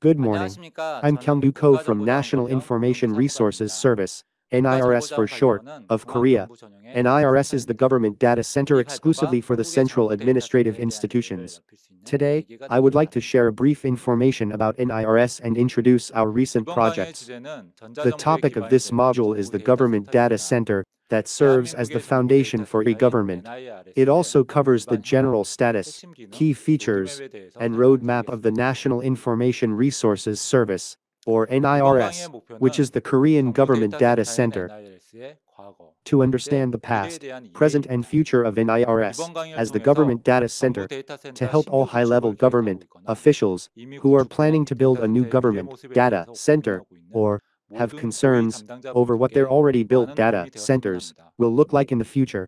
Good morning. I'm Kyungdu Ko from National Information Resources Service, NIRS for short, of Korea. NIRS is the government data center exclusively for the central administrative institutions. Today, I would like to share a brief information about NIRS and introduce our recent projects. The topic of this module is the government data center that serves as the foundation for e-government. It also covers the general status, key features, and roadmap of the National Information Resources Service, or NIRS, which is the Korean government data center. To understand the past, present and future of NIRS as the government data center, to help all high-level government officials who are planning to build a new government data center or have concerns over what their already built data centers will look like in the future.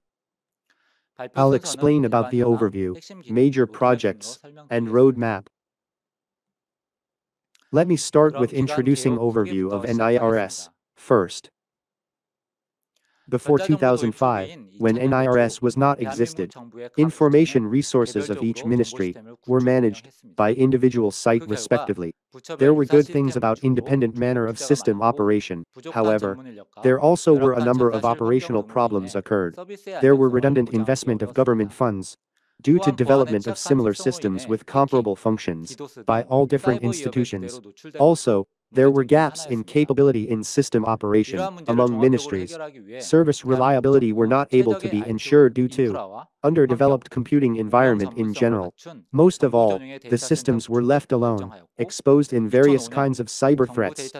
I'll explain about the overview, major projects, and roadmap. Let me start with introducing overview of NIRS first. Before 2005, when NIRS was not existed, information resources of each ministry were managed by individual site respectively. There were good things about independent manner of system operation. However, there also were a number of operational problems occurred. There were redundant investment of government funds due to development of similar systems with comparable functions by all different institutions. Also, there were gaps in capability in system operation among ministries. Service reliability were not able to be ensured due to underdeveloped computing environment in general. Most of all, the systems were left alone, exposed in various kinds of cyber threats,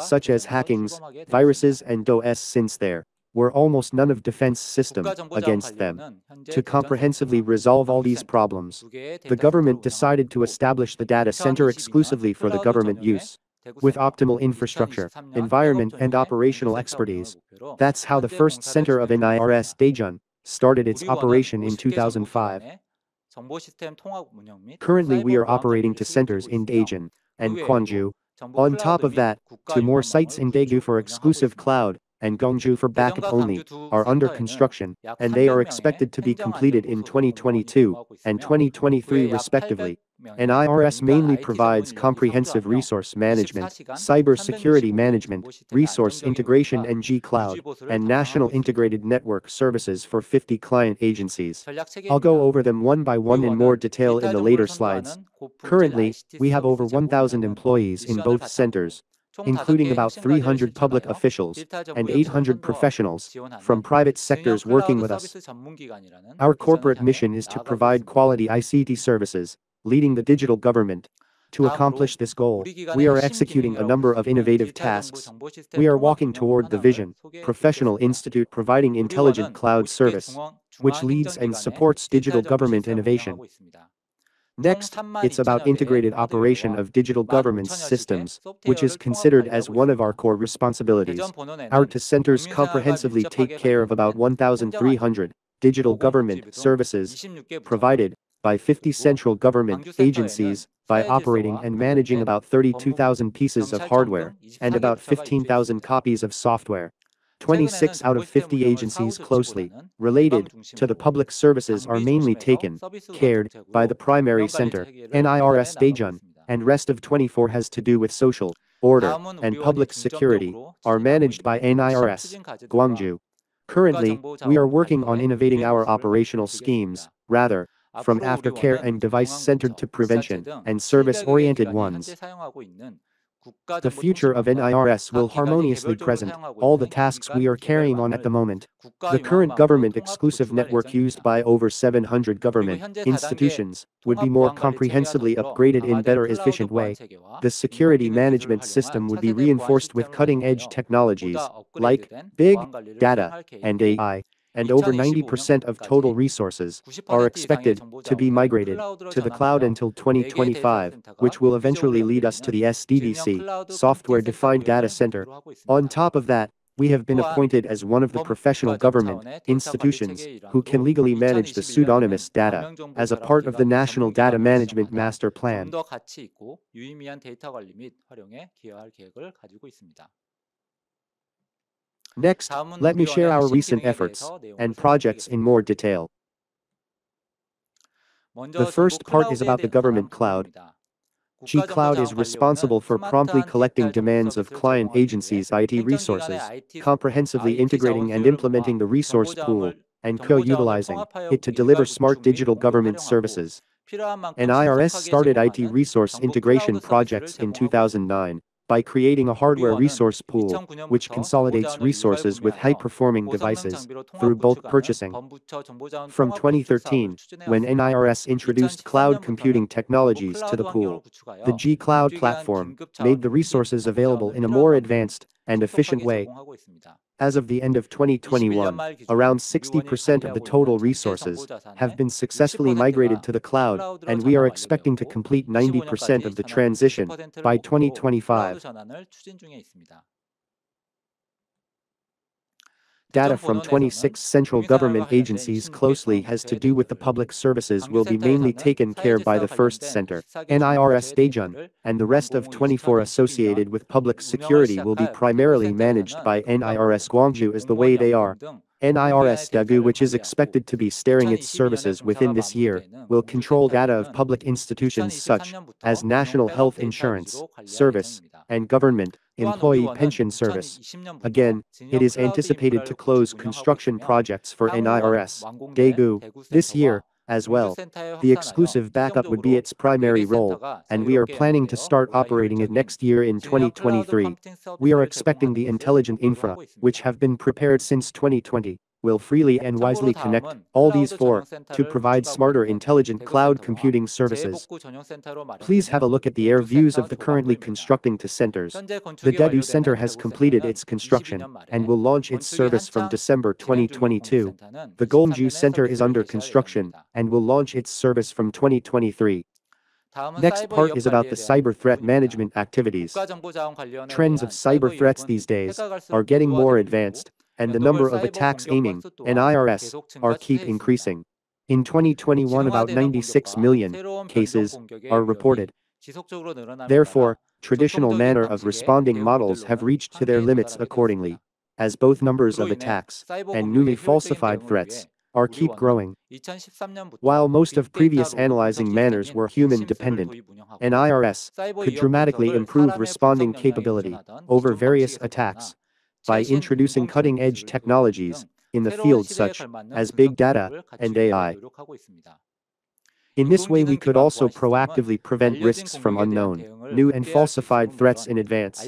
such as hackings, viruses and DOS, since there were almost none of defense system against them. To comprehensively resolve all these problems, the government decided to establish the data center exclusively for the government use, with optimal infrastructure, environment and operational expertise. That's how the first center of NIRS, Daejeon, started its operation in 2005. Currently we are operating 2 centers in Daejeon and Gwangju. On top of that, 2 more sites in Daegu for exclusive cloud and Gyeongju for backup only are under construction, and they are expected to be completed in 2022 and 2023 respectively. NIRS mainly provides comprehensive resource management, cyber security management, resource integration and G-Cloud, and national integrated network services for 50 client agencies. I'll go over them one by one in more detail in the later slides. Currently, we have over 1,000 employees in both centers, including about 300 public officials and 800 professionals from private sectors working with us. Our corporate mission is to provide quality ICT services, leading the digital government. To accomplish this goal, we are executing a number of innovative tasks. We are walking toward the vision, professional institute providing intelligent cloud service, which leads and supports digital government innovation. Next, it's about integrated operation of digital government systems, which is considered as one of our core responsibilities. Our 2 centers comprehensively take care of about 1,300 digital government services provided by 50 central government agencies by operating and managing about 32,000 pieces of hardware and about 15,000 copies of software. 26 out of 50 agencies closely related to the public services are mainly taken cared by the primary center, NIRS Daejeon, and rest of 24 has to do with social order and public security, are managed by NIRS Gwangju. Currently, we are working on innovating our operational schemes, rather, from aftercare and device-centered to prevention and service-oriented ones. The future of NIRS will harmoniously present all the tasks we are carrying on at the moment. The current government-exclusive network used by over 700 government institutions would be more comprehensively upgraded in better efficient way. The security management system would be reinforced with cutting-edge technologies like big data and AI. And over 90% of total resources are expected to be migrated to the cloud until 2025, which will eventually lead us to the SDDC, Software-Defined Data Center. On top of that, we have been appointed as one of the professional government institutions who can legally manage the pseudonymous data as a part of the National Data Management Master Plan. Next, let me share our recent efforts and projects in more detail. The first part is about the government cloud. G-Cloud is responsible for promptly collecting demands of client agencies' IT resources, comprehensively integrating and implementing the resource pool, and co-utilizing it to deliver smart digital government services. NIRS started IT resource integration projects in 2009 by creating a hardware resource pool, which consolidates resources with high-performing devices through bulk purchasing. From 2013, when NIRS introduced cloud computing technologies to the pool, the G-Cloud platform made the resources available in a more advanced and efficient way. As of the end of 2021, around 60% of the total resources have been successfully migrated to the cloud, and we are expecting to complete 90% of the transition by 2025. Data from 26 central government agencies closely has to do with the public services will be mainly taken care by the first center, NIRS Daejeon, and the rest of 24 associated with public security will be primarily managed by NIRS Gwangju as the way they are. NIRS Daegu, which is expected to be starting its services within this year, will control data of public institutions such as National Health Insurance Service and Government Employee Pension Service. Again, it is anticipated to close construction projects for NIRS Daegu this year as well. The exclusive backup would be its primary role, and we are planning to start operating it next year in 2023. We are expecting the intelligent infra, which have been prepared since 2020, will freely and wisely connect all these four to provide smarter intelligent cloud computing services. Please have a look at the air views of the currently constructing to centers. The Daegu Center has completed its construction and will launch its service from December 2022. The Gwangju Center is under construction and will launch its service from 2023. Next part is about the cyber threat management activities. Trends of cyber threats these days are getting more advanced, and the number of attacks aiming NIRS are keep increasing. In 2021, about 96 million cases are reported. Therefore, traditional manner of responding models have reached to their limits accordingly, as both numbers of attacks and newly falsified threats are keep growing. While most of previous analyzing manners were human dependent, NIRS could dramatically improve responding capability over various attacks by introducing cutting-edge technologies in the fields such as big data and AI. In this way, we could also proactively prevent risks from unknown, new and falsified threats in advance.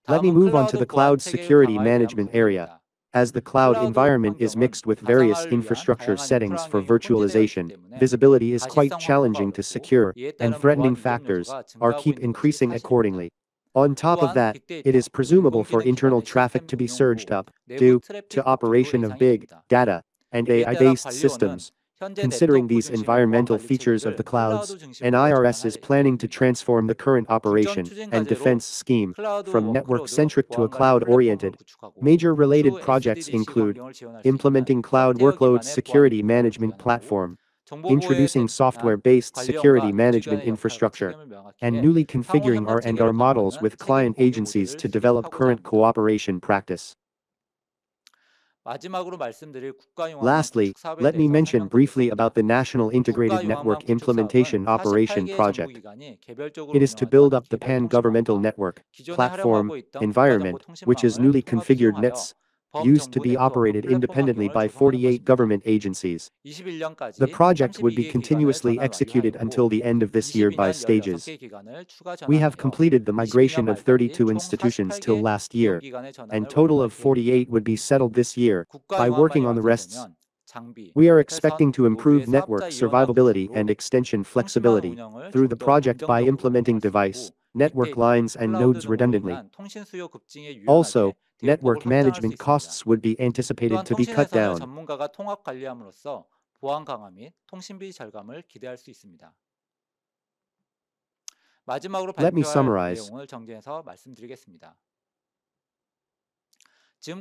Let me move on to the cloud security management area. As the cloud environment is mixed with various infrastructure settings for virtualization, visibility is quite challenging to secure, and threatening factors are keep increasing accordingly. On top of that, it is presumable for internal traffic to be surged up due to operation of big data and AI-based systems. Considering these environmental features of the clouds, NIRS is planning to transform the current operation and defense scheme from network-centric to a cloud-oriented. Major related projects include implementing cloud workload security management platform, introducing software-based security management infrastructure, and newly configuring R&D models with client agencies to develop current cooperation practice. Lastly, let me mention briefly about the National Integrated Network Implementation Operation Project. It is to build up the pan-governmental network platform environment, which is newly configured nets used to be operated independently by 48 government agencies. The project would be continuously executed until the end of this year by stages. We have completed the migration of 32 institutions till last year, and total of 48 would be settled this year by working on the rests. We are expecting to improve network survivability and extension flexibility through the project by implementing device, network lines and nodes redundantly. Also, network management costs would be anticipated to be cut down. Let me summarize.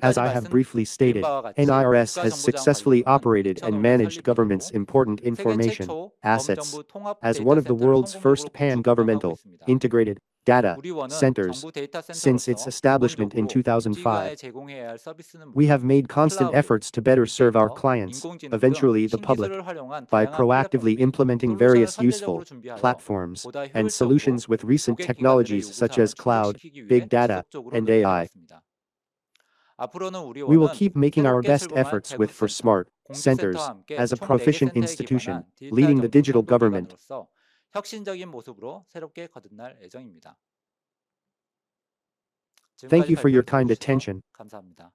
As I have briefly stated, NIRS has successfully operated and managed government's important information assets as one of the world's first pan-governmental, integrated, data 우리원은 centers 정부 데이터 since its 센터로서 establishment in 기본적으로 국제기관에 2005. 제공해야 할 서비스는 We have 물론 made constant 클라우드, efforts to better serve our 빅데이터, clients, 인공지능 등 eventually the public, 신기술을 활용한 by 다양한 플랫폼 proactively 및 implementing 솔루션을 various 선제적으로 useful 준비하여 platforms 보다 and 효율적으로 solutions with recent 고객 기관들의 technologies such 요구사항을 as cloud, 충족시키기 big 위해 data, 지속적으로 and AI. 노력하겠습니다. 앞으로는 We will 우리원은 keep making our 새롭게 best 출범할 efforts with for 대국센터, smart 공주센터와 centers 함께 as a 총 4개 proficient 센터에 institution 기반한 디지털 leading the 정부 digital government. 선도기관으로서 혁신적인 모습으로 새롭게 거듭날 예정입니다. Thank 지금까지 you for your 발표를 kind 들어주셔서 attention. 감사합니다.